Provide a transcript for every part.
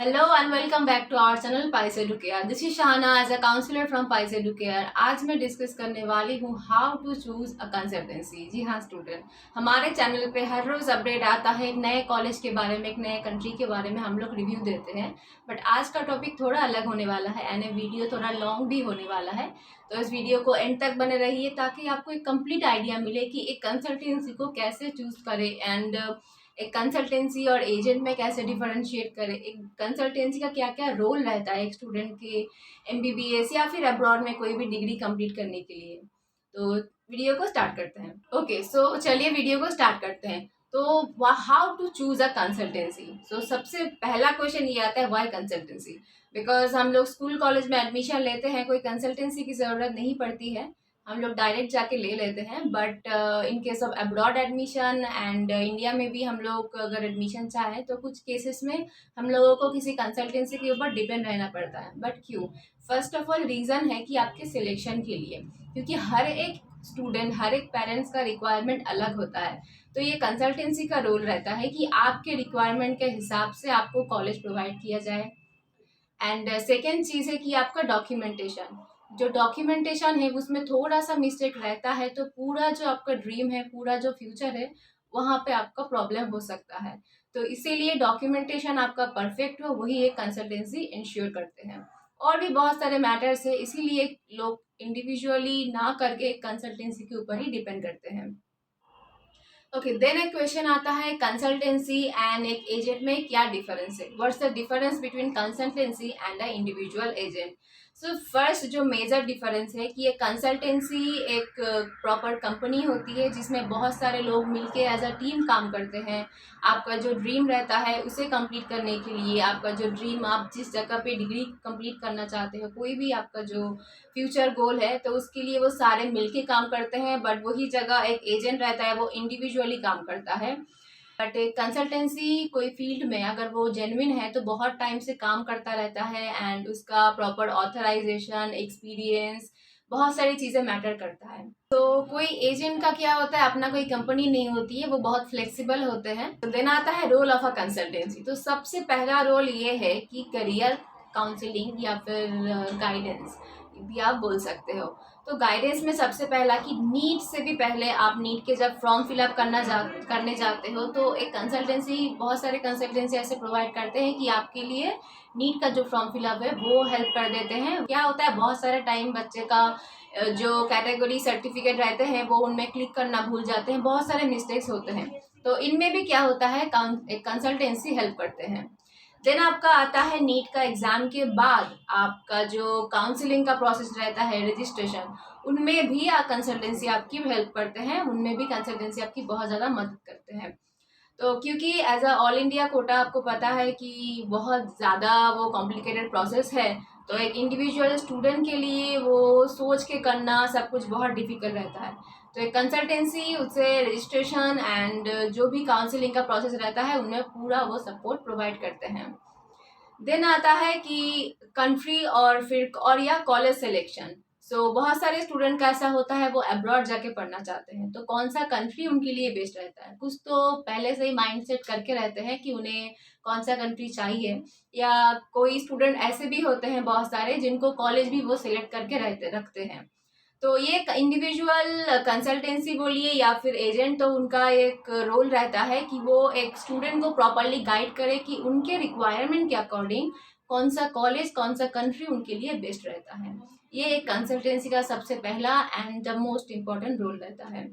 Hello and welcome back to our channel Pice Educare. This is Shahana as a counselor from Pice Educare. आज मैं discuss करने वाली हूँ how to choose a consultancy. जी हाँ student, हमारे channel पे हर रोज अपडेट आता है एक नए कॉलेज के बारे में, एक नए कंट्री के बारे में हम लोग रिव्यू देते हैं। बट आज का टॉपिक थोड़ा अलग होने वाला है एंड वीडियो थोड़ा लॉन्ग भी होने वाला है, तो इस वीडियो को एंड तक बने रहिए ताकि आपको एक कंप्लीट आइडिया मिले कि एक कंसल्टेंसी को कैसे चूज करें एंड एक कंसल्टेंसी और एजेंट में कैसे डिफरेंशिएट करें, एक कंसल्टेंसी का क्या क्या रोल रहता है एक स्टूडेंट के एमबीबीएस या फिर अब्रॉड में कोई भी डिग्री कंप्लीट करने के लिए। तो वीडियो को स्टार्ट करते हैं। ओके सो चलिए वीडियो को स्टार्ट करते हैं। तो how to choose a consultancy. So सबसे पहला क्वेश्चन ये आता है व्हाई कंसल्टेंसी। बिकॉज हम लोग स्कूल कॉलेज में एडमिशन लेते हैं, कोई कंसल्टेंसी की ज़रूरत नहीं पड़ती है, हम लोग डायरेक्ट जाके ले लेते हैं। But in case of abroad admission and India में भी हम लोग अगर एडमिशन चाहें तो कुछ केसेस में हम लोगों को किसी कंसल्टेंसी के ऊपर डिपेंड रहना पड़ता है। बट क्यों? फर्स्ट ऑफ ऑल रीज़न है कि आपके सिलेक्शन के लिए, क्योंकि हर एक स्टूडेंट, हर एक पेरेंट्स का रिक्वायरमेंट अलग होता है। तो ये कंसल्टेंसी का रोल रहता है कि आपके रिक्वायरमेंट के हिसाब से आपको कॉलेज प्रोवाइड किया जाए। एंड सेकेंड चीज़ है कि आपका डॉक्यूमेंटेशन, जो डॉक्यूमेंटेशन है उसमें थोड़ा सा मिस्टेक रहता है तो पूरा जो आपका ड्रीम है, पूरा जो फ्यूचर है, वहाँ पे आपका प्रॉब्लम हो सकता है। तो इसीलिए डॉक्यूमेंटेशन आपका परफेक्ट हो, वही एक कंसल्टेंसी इंश्योर करते हैं। और भी बहुत सारे मैटर्स है, इसीलिए लोग इंडिविजुअली ना करके एक कंसल्टेंसी के ऊपर ही डिपेंड करते हैं। ओके देन एक क्वेश्चन आता है कंसल्टेंसी एंड एक एजेंट में क्या डिफरेंस है, what's the difference between consultancy and a individual agent. So first जो मेजर डिफरेंस है कि ये कंसल्टेंसी एक प्रॉपर कंपनी होती है जिसमें बहुत सारे लोग मिलके एज अ टीम काम करते हैं। आपका जो ड्रीम रहता है उसे कंप्लीट करने के लिए, आपका जो ड्रीम, आप जिस जगह पे डिग्री कंप्लीट करना चाहते हो, कोई भी आपका जो फ्यूचर गोल है, तो उसके लिए वो सारे मिलके काम करते हैं। बट वही जगह एक एजेंट रहता है, वो इंडिविजुअली काम करता है। बट एक कंसल्टेंसी कोई फील्ड में अगर वो जेन्युइन है तो बहुत टाइम से काम करता रहता है एंड उसका प्रॉपर ऑथराइजेशन, एक्सपीरियंस, बहुत सारी चीज़ें मैटर करता है। तो कोई एजेंट का क्या होता है, अपना कोई कंपनी नहीं होती है, वो बहुत फ्लेक्सिबल होते हैं। तो देन आता है रोल ऑफ अ कंसल्टेंसी। तो सबसे पहला रोल ये है कि करियर काउंसलिंग या फिर गाइडेंस भी आप बोल सकते हो। तो गाइडेंस में सबसे पहला कि नीट से भी पहले, आप नीट के जब फॉर्म फिलअप करने जाते हो तो एक कंसल्टेंसी, बहुत सारे कंसल्टेंसी ऐसे प्रोवाइड करते हैं कि आपके लिए नीट का जो फॉर्म फिलअप है वो हेल्प कर देते हैं। क्या होता है, बहुत सारे टाइम बच्चे का जो कैटेगरी सर्टिफिकेट रहते हैं वो उनमें क्लिक करना भूल जाते हैं, बहुत सारे मिस्टेक्स होते हैं। तो इनमें भी क्या होता है, एक कंसल्टेंसी हेल्प करते हैं। देन आपका आता है नीट का एग्ज़ाम के बाद आपका जो काउंसलिंग का प्रोसेस रहता है, रजिस्ट्रेशन, उनमें भी कंसल्टेंसी आपकी हेल्प करते हैं, उनमें भी कंसल्टेंसी आपकी बहुत ज़्यादा मदद करते हैं। तो क्योंकि as a all India quota आपको पता है कि बहुत ज़्यादा वो कॉम्प्लिकेटेड प्रोसेस है, तो एक इंडिविजुअल स्टूडेंट के लिए वो सोच के करना सब कुछ बहुत डिफ़िकल्ट रहता है। तो एक कंसल्टेंसी उसे रजिस्ट्रेशन एंड जो भी काउंसलिंग का प्रोसेस रहता है उनमें पूरा वो सपोर्ट प्रोवाइड करते हैं। देन आता है कि कंट्री और फिर और या कॉलेज सिलेक्शन। सो बहुत सारे स्टूडेंट का ऐसा होता है वो अब्रॉड जाके पढ़ना चाहते हैं, तो कौन सा कंट्री उनके लिए बेस्ट रहता है। कुछ तो पहले से ही माइंड सेट करके रहते हैं कि उन्हें कौन सा कंट्री चाहिए, या कोई स्टूडेंट ऐसे भी होते हैं बहुत सारे जिनको कॉलेज भी वो सिलेक्ट करके रखते हैं। तो ये इंडिविजुअल कंसल्टेंसी बोलिए या फिर एजेंट, तो उनका एक रोल रहता है कि वो एक स्टूडेंट को प्रॉपरली गाइड करे कि उनके रिक्वायरमेंट के अकॉर्डिंग कौन सा कॉलेज, कौन सा कंट्री उनके लिए बेस्ट रहता है। ये एक कंसल्टेंसी का सबसे पहला and the most important role रहता है।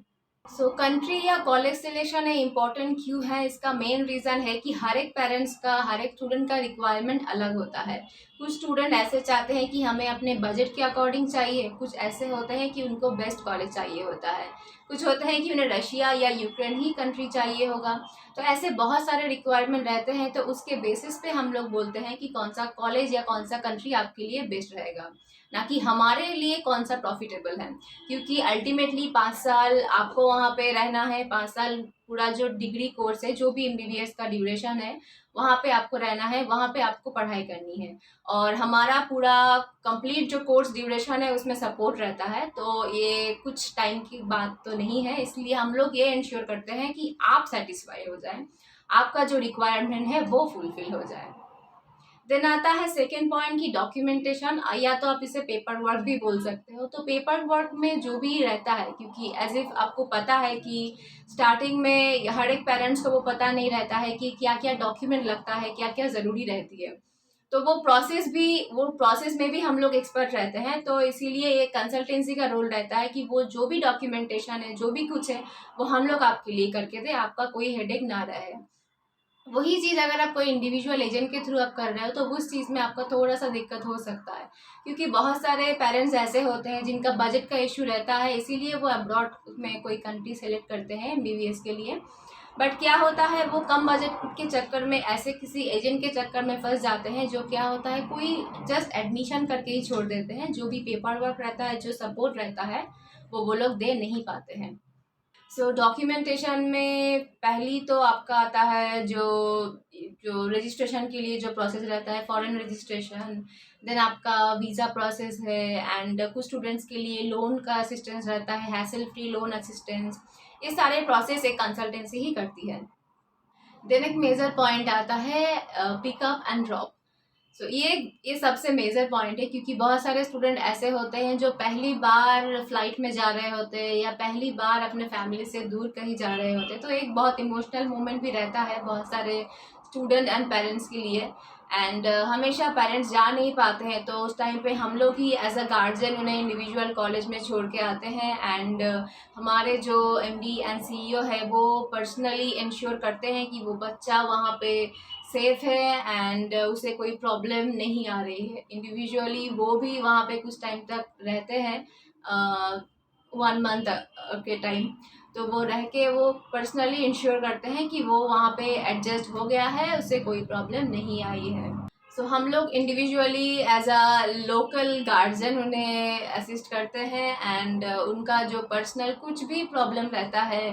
सो कंट्री या कॉलेज सिलेक्शन है इम्पॉर्टेंट क्यों है, इसका मेन रीज़न है कि हर एक पेरेंट्स का, हर एक स्टूडेंट का रिक्वायरमेंट अलग होता है। कुछ स्टूडेंट ऐसे चाहते हैं कि हमें अपने बजट के अकॉर्डिंग चाहिए, कुछ ऐसे होते हैं कि उनको बेस्ट कॉलेज चाहिए होता है, कुछ होते हैं कि उन्हें रशिया या यूक्रेन ही कंट्री चाहिए होगा। तो ऐसे बहुत सारे रिक्वायरमेंट रहते हैं, तो उसके बेसिस पे हम लोग बोलते हैं कि कौन सा कॉलेज या कौन सा कंट्री आपके लिए बेस्ट रहेगा, ना कि हमारे लिए कौन सा प्रॉफिटेबल है। क्योंकि अल्टीमेटली 5 साल आपको वहाँ पे रहना है, 5 साल पूरा जो डिग्री कोर्स है, जो भी एमबीबीएस का ड्यूरेशन है, वहाँ पे आपको रहना है, वहाँ पे आपको पढ़ाई करनी है। और हमारा पूरा कंप्लीट जो कोर्स ड्यूरेशन है उसमें सपोर्ट रहता है, तो ये कुछ टाइम की बात तो नहीं है। इसलिए हम लोग ये इंश्योर करते हैं कि आप सेटिस्फाई हो जाएं, आपका जो रिक्वायरमेंट है वो फुलफिल हो जाए। देन आता है सेकेंड पॉइंट की डॉक्यूमेंटेशन, या तो आप इसे पेपर वर्क भी बोल सकते हो। तो पेपर वर्क में जो भी रहता है, क्योंकि एज इफ आपको पता है कि स्टार्टिंग में हर एक पेरेंट्स को वो पता नहीं रहता है कि क्या क्या डॉक्यूमेंट लगता है, क्या क्या ज़रूरी रहती है। तो वो प्रोसेस में भी हम लोग एक्सपर्ट रहते हैं। तो इसीलिए ये कंसल्टेंसी का रोल रहता है कि वो जो भी डॉक्यूमेंटेशन है, जो भी कुछ है, वो हम लोग आपके लिए करके दे, आपका कोई हेडेक ना रहे। वही चीज़ अगर आप कोई इंडिविजुअल एजेंट के थ्रू आप कर रहे हो तो उस चीज़ में आपका थोड़ा सा दिक्कत हो सकता है, क्योंकि बहुत सारे पेरेंट्स ऐसे होते हैं जिनका बजट का इशू रहता है, इसीलिए वो अब्रॉड में कोई कंट्री सेलेक्ट करते हैं एमबीबीएस के लिए। बट क्या होता है, वो कम बजट के चक्कर में ऐसे किसी एजेंट के चक्कर में फंस जाते हैं, जो क्या होता है कोई जस्ट एडमिशन करके ही छोड़ देते हैं। जो भी पेपर वर्क रहता है, जो सपोर्ट रहता है, वो लोग दे नहीं पाते हैं। सो डॉक्यूमेंटेशन में पहली तो आपका आता है जो जो रजिस्ट्रेशन के लिए जो प्रोसेस रहता है, फॉरेन रजिस्ट्रेशन। देन आपका वीज़ा प्रोसेस है, एंड कुछ स्टूडेंट्स के लिए लोन का असिस्टेंस रहता है, हैसल फ्री लोन असिस्टेंस। ये सारे प्रोसेस एक कंसल्टेंसी ही करती है। देन एक मेजर पॉइंट आता है पिकअप एंड ड्रॉप। सो ये सबसे मेजर पॉइंट है, क्योंकि बहुत सारे स्टूडेंट ऐसे होते हैं जो पहली बार फ्लाइट में जा रहे होते हैं या पहली बार अपने फैमिली से दूर कहीं जा रहे होते हैं। तो एक बहुत इमोशनल मोमेंट भी रहता है बहुत सारे स्टूडेंट एंड पेरेंट्स के लिए। एंड हमेशा पेरेंट्स जा नहीं पाते हैं, तो उस टाइम पे हम लोग ही एज अ गार्जियन उन्हें इंडिविजुअल कॉलेज में छोड़ के आते हैं। एंड हमारे जो एमडी एंड सीईओ है वो पर्सनली इंश्योर करते हैं कि वो बच्चा वहाँ पे सेफ है एंड उसे कोई प्रॉब्लम नहीं आ रही है। इंडिविजुअली वो भी वहाँ पे कुछ टाइम तक रहते हैं, 1 मंथ के टाइम। तो वो रह के वो पर्सनली इंश्योर करते हैं कि वो वहाँ पे एडजस्ट हो गया है, उसे कोई प्रॉब्लम नहीं आई है। सो हम लोग individually as a local guardian उन्हें असिस्ट करते हैं। एंड उनका जो पर्सनल कुछ भी प्रॉब्लम रहता है,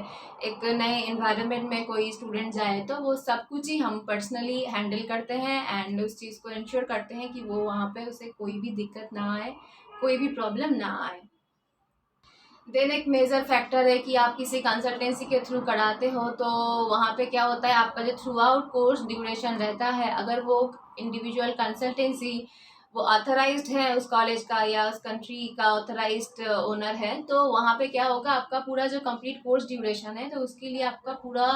एक नए इन्वायरमेंट में कोई स्टूडेंट जाए, तो वो सब कुछ ही हम पर्सनली हैंडल करते हैं एंड उस चीज़ को इंश्योर करते हैं कि वो वहाँ पे उसे कोई भी दिक्कत ना आए, कोई भी प्रॉब्लम ना आए। देन एक मेजर फैक्टर है कि आप किसी कंसल्टेंसी के थ्रू कराते हो, तो वहाँ पे क्या होता है, आपका जो थ्रू आउट कोर्स ड्यूरेशन रहता है, अगर वो इंडिविजुअल कंसल्टेंसी वो ऑथराइज्ड है उस कॉलेज का या उस कंट्री का ऑथराइज्ड ओनर है, तो वहाँ पे क्या होगा, आपका पूरा जो कंप्लीट कोर्स ड्यूरेशन है, तो उसके लिए आपका पूरा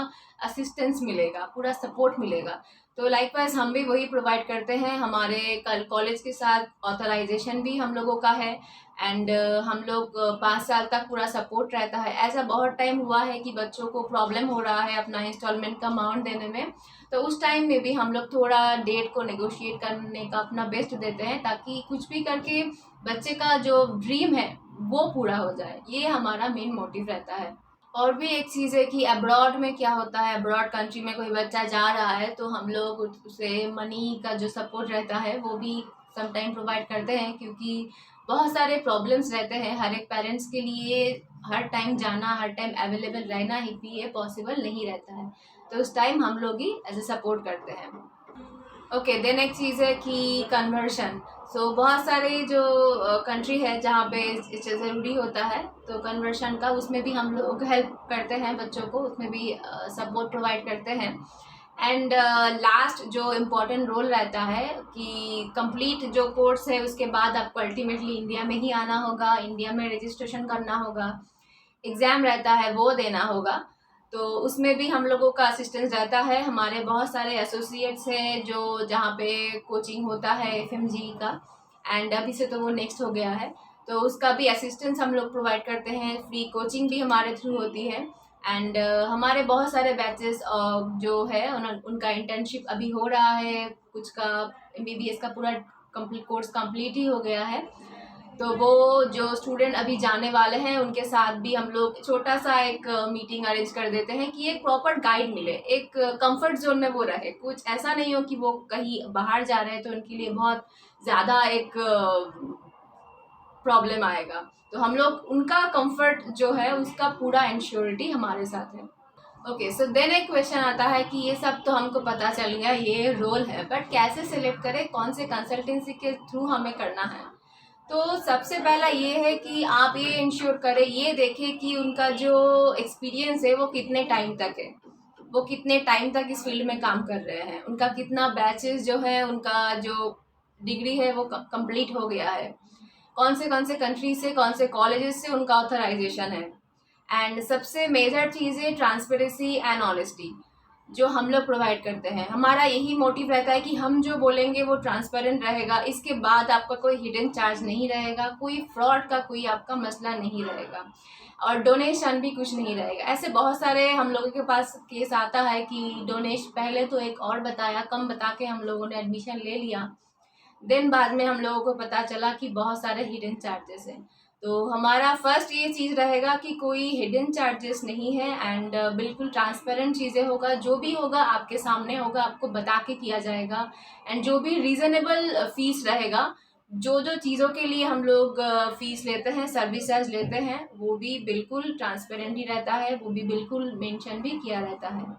असिस्टेंस मिलेगा, पूरा सपोर्ट मिलेगा। तो लाइकवाइज हम भी वही प्रोवाइड करते हैं। हमारे कल कॉलेज के साथ ऑथराइजेशन भी हम लोगों का है। एंड हम लोग 5 साल तक पूरा सपोर्ट रहता है। ऐसा बहुत टाइम हुआ है कि बच्चों को प्रॉब्लम हो रहा है अपना इंस्टॉलमेंट का अमाउंट देने में, तो उस टाइम में भी हम लोग थोड़ा डेट को नेगोशिएट करने का अपना बेस्ट देते हैं, ताकि कुछ भी करके बच्चे का जो ड्रीम है वो पूरा हो जाए। ये हमारा मेन मोटिव रहता है। और भी एक चीज़ है कि अब्रॉड में क्या होता है, अब्रॉड कंट्री में कोई बच्चा जा रहा है तो हम लोग उसे मनी का जो सपोर्ट रहता है वो भी समटाइम प्रोवाइड करते हैं, क्योंकि बहुत सारे प्रॉब्लम्स रहते हैं। हर एक पेरेंट्स के लिए हर टाइम जाना, हर टाइम अवेलेबल रहना ही भी ये पॉसिबल नहीं रहता है, तो उस टाइम हम लोग ही एज ए सपोर्ट करते हैं। ओके, देन एक चीज़ है कि कन्वर्शन। सो बहुत सारे जो कंट्री है जहाँ पे ज़रूरी होता है, तो कन्वर्शन का उसमें भी हम लोग हेल्प करते हैं बच्चों को, उसमें भी सपोर्ट प्रोवाइड करते हैं। एंड लास्ट जो इम्पोर्टेंट रोल रहता है कि कंप्लीट जो कोर्स है उसके बाद आपको अल्टीमेटली इंडिया में ही आना होगा, इंडिया में रजिस्ट्रेशन करना होगा, एग्ज़ाम रहता है वो देना होगा। तो उसमें भी हम लोगों का असिस्टेंस रहता है। हमारे बहुत सारे एसोसिएट्स हैं जो जहाँ पे कोचिंग होता है एफएमजी का, एंड अभी से तो वो नेक्स्ट हो गया है, तो उसका भी असिस्टेंस हम लोग प्रोवाइड करते हैं। फ्री कोचिंग भी हमारे थ्रू होती है। एंड हमारे बहुत सारे बैचेस जो है उनका इंटर्नशिप अभी हो रहा है, कुछ का एमबीबीएस का पूरा कंप्लीट कोर्स कंप्लीट ही हो गया है। तो वो जो स्टूडेंट अभी जाने वाले हैं उनके साथ भी हम लोग छोटा सा एक मीटिंग अरेंज कर देते हैं कि एक प्रॉपर गाइड मिले, एक कंफर्ट जोन में वो रहे। कुछ ऐसा नहीं हो कि वो कहीं बाहर जा रहे हैं तो उनके लिए बहुत ज़्यादा एक प्रॉब्लम आएगा। तो हम लोग उनका कंफर्ट जो है उसका पूरा इंश्योरिटी हमारे साथ है। ओके, सो देन एक क्वेश्चन आता है कि ये सब तो हमको पता चल गया, ये रोल है, बट कैसे सिलेक्ट करें, कौन से कंसल्टेंसी के थ्रू हमें करना है। तो सबसे पहला ये है कि आप ये इंश्योर करें, ये देखें कि उनका जो एक्सपीरियंस है वो कितने टाइम तक है। वो कितने टाइम तक इस फील्ड में काम कर रहे हैं, उनका कितना बैचेस जो है, उनका जो डिग्री है वो कंप्लीट हो गया है, कौन से कंट्री से, कौन से कॉलेजेस से उनका ऑथराइजेशन है। एंड सबसे मेजर चीज़ है ट्रांसपेरेंसी एंड ऑनेस्टी, जो हम लोग प्रोवाइड करते हैं। हमारा यही मोटिव रहता है कि हम जो बोलेंगे वो ट्रांसपेरेंट रहेगा, इसके बाद आपका कोई हिडन चार्ज नहीं रहेगा, कोई फ्रॉड का कोई आपका मसला नहीं रहेगा, और डोनेशन भी कुछ नहीं रहेगा। ऐसे बहुत सारे हम लोगों के पास केस आता है कि डोनेशन पहले तो एक और बताया, कम बता के हम लोगों ने एडमिशन ले लिया, देन बाद में हम लोगों को पता चला कि बहुत सारे हिडन चार्जेस हैं। तो हमारा फर्स्ट ये चीज़ रहेगा कि कोई हिडन चार्जेस नहीं है, एंड बिल्कुल ट्रांसपेरेंट चीज़ें होगा, जो भी होगा आपके सामने होगा, आपको बता के किया जाएगा। एंड जो भी रीज़नेबल फीस रहेगा, जो जो चीज़ों के लिए हम लोग फ़ीस लेते हैं, सर्विस चार्ज लेते हैं, वो भी बिल्कुल ट्रांसपेरेंट ही रहता है, वो भी बिल्कुल मेंशन भी किया रहता है।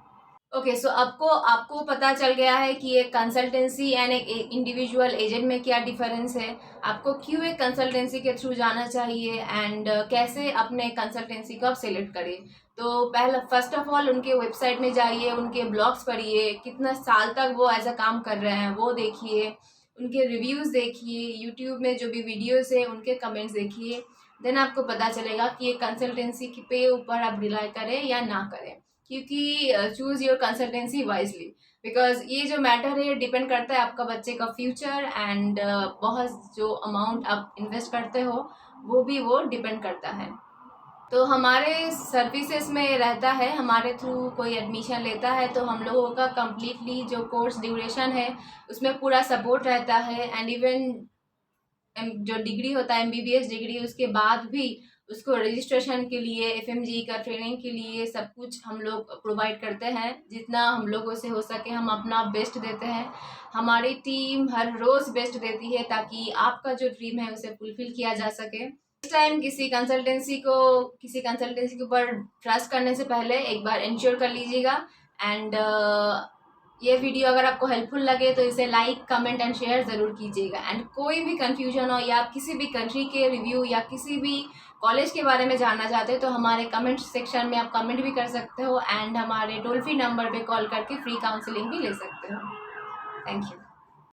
ओके, सो आपको पता चल गया है कि एक कंसल्टेंसी एंड एक इंडिविजुअल एजेंट में क्या डिफरेंस है, आपको क्यों एक कंसल्टेंसी के थ्रू जाना चाहिए, एंड कैसे अपने कंसल्टेंसी को आप सेलेक्ट करें। तो पहला फर्स्ट ऑफ ऑल उनके वेबसाइट में जाइए, उनके ब्लॉग्स पढ़िए, कितना साल तक वो एज अ काम कर रहे हैं वो देखिए, उनके रिव्यूज़ देखिए, यूट्यूब में जो भी वीडियोज़ है उनके कमेंट्स देखिए। देन आपको पता चलेगा कि ये कंसल्टेंसी पे ऊपर आप रिलाई करें या ना करें, क्योंकि choose your consultancy wisely, because ये जो मैटर है डिपेंड करता है आपका बच्चे का फ्यूचर, एंड बहुत जो अमाउंट आप इन्वेस्ट करते हो वो डिपेंड करता है। तो हमारे सर्विसेज में रहता है, हमारे थ्रू कोई एडमिशन लेता है तो हम लोगों का कम्प्लीटली जो कोर्स ड्यूरेशन है उसमें पूरा सपोर्ट रहता है। एंड इवन जो डिग्री होता है MBBS डिग्री, उसके बाद भी उसको रजिस्ट्रेशन के लिए, FMG का ट्रेनिंग के लिए सब कुछ हम लोग प्रोवाइड करते हैं। जितना हम लोगों से हो सके हम अपना बेस्ट देते हैं, हमारी टीम हर रोज़ बेस्ट देती है ताकि आपका जो ड्रीम है उसे फुलफिल किया जा सके। इस टाइम किसी कंसल्टेंसी के ऊपर ट्रस्ट करने से पहले एक बार इंश्योर कर लीजिएगा। एंड ये वीडियो अगर आपको हेल्पफुल लगे तो इसे लाइक, कमेंट एंड शेयर ज़रूर कीजिएगा। एंड कोई भी कन्फ्यूजन हो या आप किसी भी कंट्री के रिव्यू या किसी भी कॉलेज के बारे में जानना चाहते हो तो हमारे कमेंट सेक्शन में आप कमेंट भी कर सकते हो, एंड हमारे टोल फ्री नंबर पे कॉल करके फ्री काउंसलिंग भी ले सकते हो। Thank you.